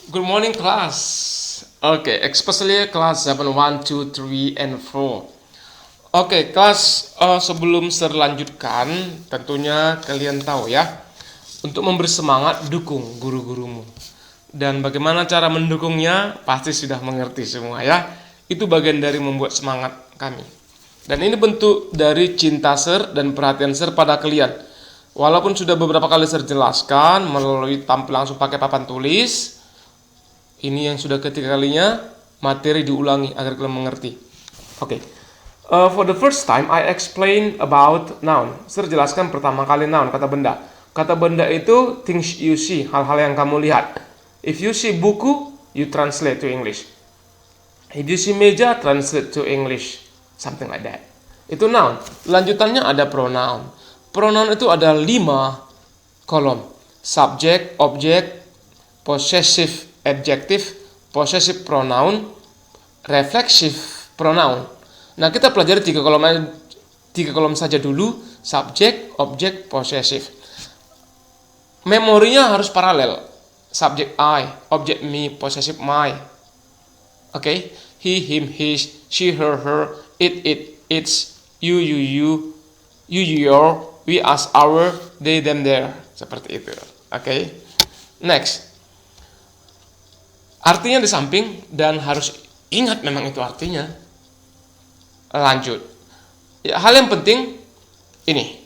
Good morning, class. Okay, especially class 7, 1, 2, 3, and 4. Oke, kelas sebelum selanjutkan, tentunya kalian tahu ya, untuk memberi semangat, dukung guru-gurumu. Dan bagaimana cara mendukungnya, pasti sudah mengerti semua ya. Itu bagian dari membuat semangat kami. Dan ini bentuk dari cinta Sir dan perhatian Sir pada kalian. Walaupun sudah beberapa kali Sir jelaskan melalui tampil langsung pakai papan tulis, ini yang sudah ketiga kalinya materi diulangi agar kalian mengerti. Oke. For the first time I explain about noun. Sir jelaskan pertama kali noun, kata benda. Kata benda itu things you see, hal-hal yang kamu lihat. If you see buku, you translate to English. If you see meja, translate to English. Something like that. Itu noun. Lanjutannya ada pronoun. Pronoun itu ada 5 kolom. Subject, object, possessive adjective, possessive pronoun, reflexive pronoun. Nah, kita pelajari 3 kolom saja dulu, subject, object, possessive. Memorinya harus paralel. Subject I, object me, possessive my. Oke, he, him, his, she, her, it, its, you, your, we, us, our, they, them, their. Seperti itu. Oke. Next. Artinya di samping dan harus ingat memang itu artinya. Lanjut. Ya, hal yang penting ini.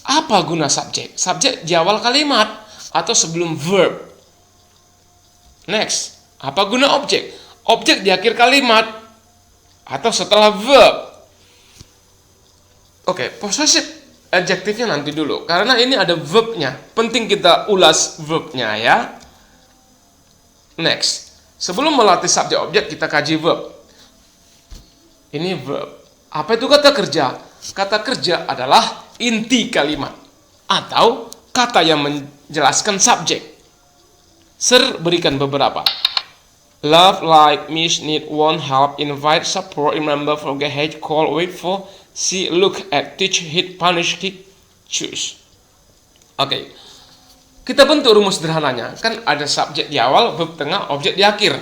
Apa guna subjek? Subjek di awal kalimat atau sebelum verb. Next. Apa guna objek? Objek di akhir kalimat atau setelah verb. Oke, possessive adjektifnya nanti dulu karena ini ada verbnya. Penting kita ulas verbnya ya. Next. Sebelum melatih subjek objek, kita kaji verb. Ini verb. Apa itu kata kerja? Kata kerja adalah inti kalimat atau kata yang menjelaskan subjek. Sir berikan beberapa. Love, like, miss, need, want, help, invite, support, remember, forget, hate, call, wait for, see, look at, teach, hit, punish, kick, choose. Oke. Kita bentuk rumus sederhananya. Kan ada subjek di awal, verb tengah, objek di akhir.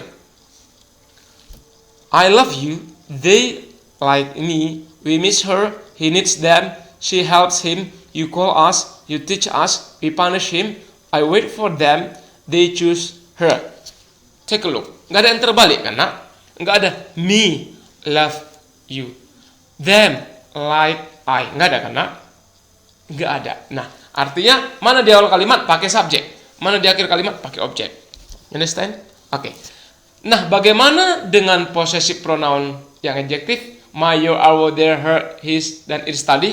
I love you, they like me, we miss her, he needs them, she helps him, you call us, you teach us, we punish him, I wait for them, they choose her. Take a look. Nggak ada yang terbalik kan, nak? Nggak ada me love you, them like I. Nggak ada kan, nak? Nggak ada. Nah, artinya mana di awal kalimat pakai subjek, mana di akhir kalimat pakai objek. Understand? Oke. Nah, bagaimana dengan possessive pronoun yang adjektif? My, your, our, their, her, his, dan its tadi?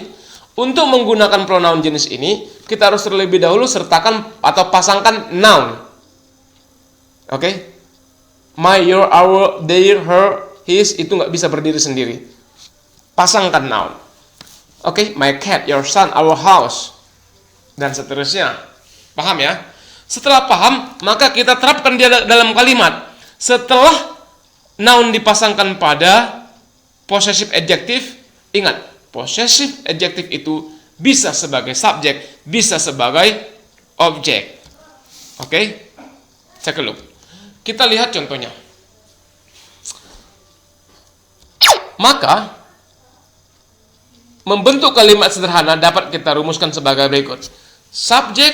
Untuk menggunakan pronoun jenis ini, kita harus terlebih dahulu sertakan atau pasangkan noun. Oke? My, your, our, their, her, his itu nggak bisa berdiri sendiri. Pasangkan noun. Oke? My cat, your son, our house. Dan seterusnya. Paham ya? Setelah paham, maka kita terapkan dia dalam kalimat. Setelah noun dipasangkan pada possessive adjective, ingat, possessive adjective itu bisa sebagai subjek, bisa sebagai objek. Oke? Take a look. Kita lihat contohnya. Maka, membentuk kalimat sederhana dapat kita rumuskan sebagai berikut. Subjek,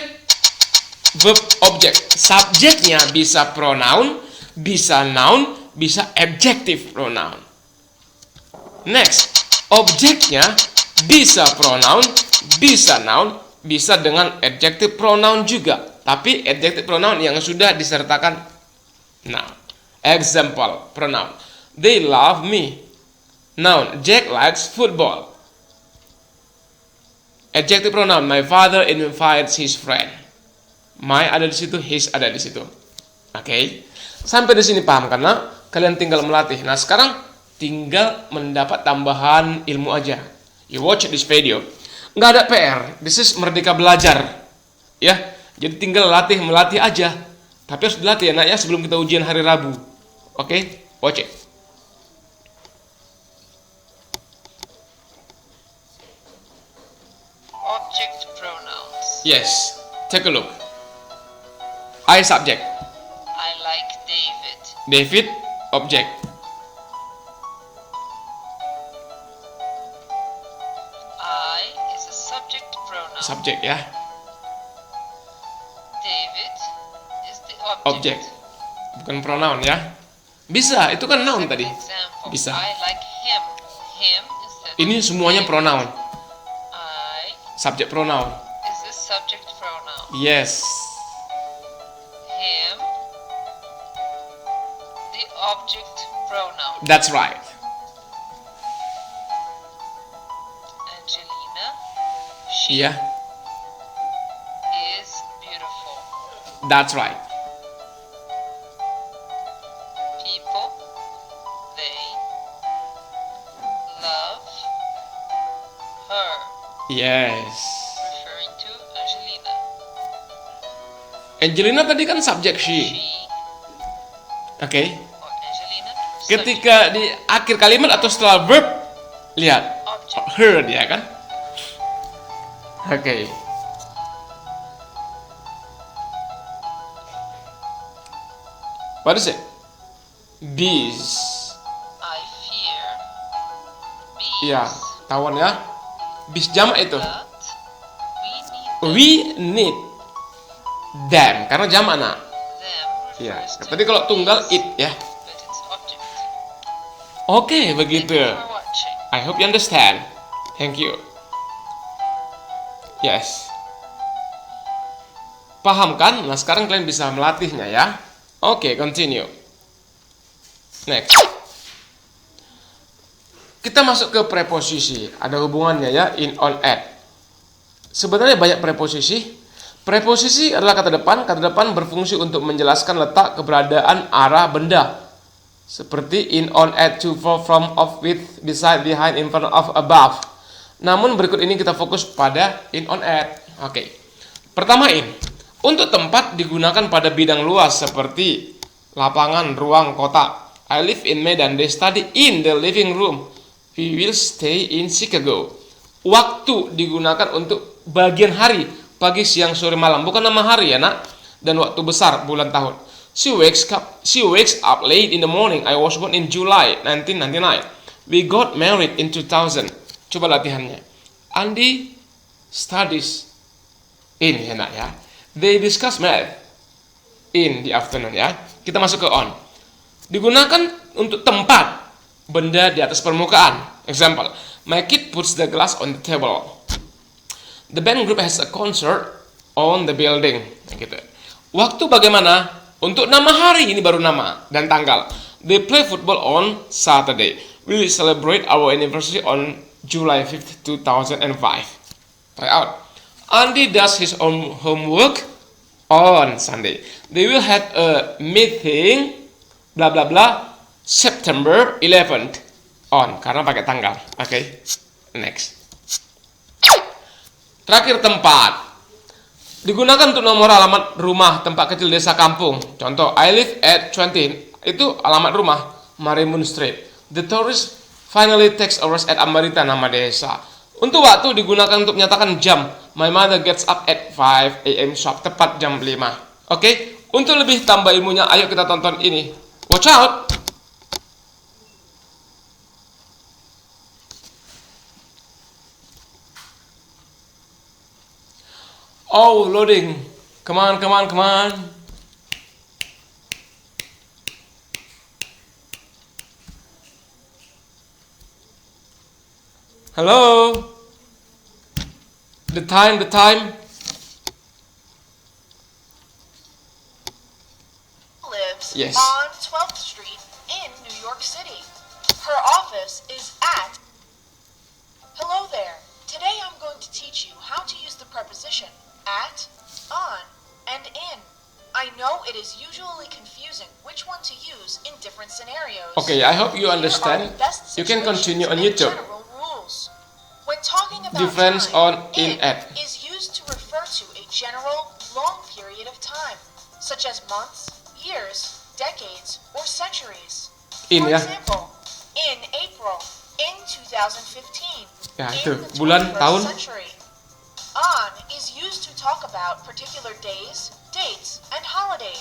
verb, objek. Subjeknya bisa pronoun, bisa noun, bisa adjective pronoun. Next, objeknya bisa pronoun, bisa noun, bisa dengan adjective pronoun juga. Tapi adjective pronoun yang sudah disertakan noun. Example, pronoun. They love me. Noun, Jack likes football. Adjective pronoun, my father invites his friend. My ada di situ, his ada di situ. Oke. Sampai di sini paham karena kalian tinggal melatih. Nah, sekarang tinggal mendapat tambahan ilmu aja. You watch this video. Nggak ada PR. This is Merdeka Belajar. Ya. Jadi tinggal melatih aja. Tapi harus dilatih ya, nak ya, sebelum kita ujian hari Rabu. Oke? Watch it. Object pronouns. Yes. Take a look. I subject. I like David, object. I is a subject pronoun. Subject ya. David is the Object. Bukan pronoun ya. Bisa, itu kan noun tadi. Example, Bisa. I like him. Him instead Ini of semuanya him. pronoun. I Subject pronoun. is the subject pronoun. Yes. Him, the object pronoun. That's right. Angelina, she Iya, is beautiful. that's right. People, they love her, Yes. referring to Angelina. Angelina tadi kan subjek she. She Oke. or Angelina, Ketika di akhir kalimat atau setelah verb, lihat subject, object. her dia kan. Oke. What is it? Bees. I fear bees. Iya, tahuan ya. Bees jamak itu. But we need We need them karena jamak nak. them Iya. refers to Tadi kalau tunggal it ya. but it's object. Oke, Thank begitu. you for watching. I hope you understand. Thank you. Yes. Paham kan? Nah, sekarang kalian bisa melatihnya ya. Oke, continue. Next. Kita masuk ke preposisi. Ada hubungannya ya, in, on, at. Sebenarnya banyak preposisi. Preposisi adalah kata depan. Kata depan berfungsi untuk menjelaskan letak, keberadaan, arah benda. Seperti in, on, at, to, for, from, of, with, beside, behind, in front of, above. Namun berikut ini kita fokus pada in, on, at. Oke. Pertama in. Untuk tempat digunakan pada bidang luas seperti lapangan, ruang, kota. I live in Medan. They study in the living room. We will stay in Chicago. Waktu digunakan untuk bagian hari, pagi, siang, sore, malam. Bukan nama hari ya nak. Dan waktu besar, bulan, tahun. She wakes up late in the morning. I was born in July 1999. We got married in 2000. Coba latihannya. Andy studies in ya nak ya. They discuss math in the afternoon ya. Kita masuk ke on. Digunakan untuk tempat, benda di atas permukaan. Example, my kid puts the glass on the table. The band group has a concert on the building. Gitu. Waktu bagaimana? Untuk nama hari, ini baru nama dan tanggal. They play football on Saturday. We will celebrate our anniversary on July 5th, 2005. Try out. Andy does his own homework on Sunday. They will have a meeting bla bla bla September 11th on karena pakai tanggal. Oke. Next. Terakhir tempat. Digunakan untuk nomor alamat rumah tempat kecil desa kampung. Contoh, I live at 20. Itu alamat rumah Marimun Street. The tourist finally takes a rest at Ambarita, nama desa. Untuk waktu digunakan untuk menyatakan jam. My mother gets up at 5 a.m. sharp, tepat jam 5. Oke, untuk lebih tambah ilmunya, ayo kita tonton ini. Watch out! Oh, loading. Come on, come on, come on. Hello? The time. Lives Yes. on 12th Street in New York City. Her office is at. Hello there. Today I'm going to teach you how to use the preposition at, on, and in. I know it is usually confusing which one to use in different scenarios. Okay, I hope you Here are understand. the best You can continue situations on and YouTube. general rules. When talking about Difference time, on in, at. is used to refer to a general long period of time, such as months, years, decades, or centuries. In For ya. example, in April, in 2015, Ya, in itu, the bulan, 21st tahun. century. On is used to talk about particular days, dates, and holidays.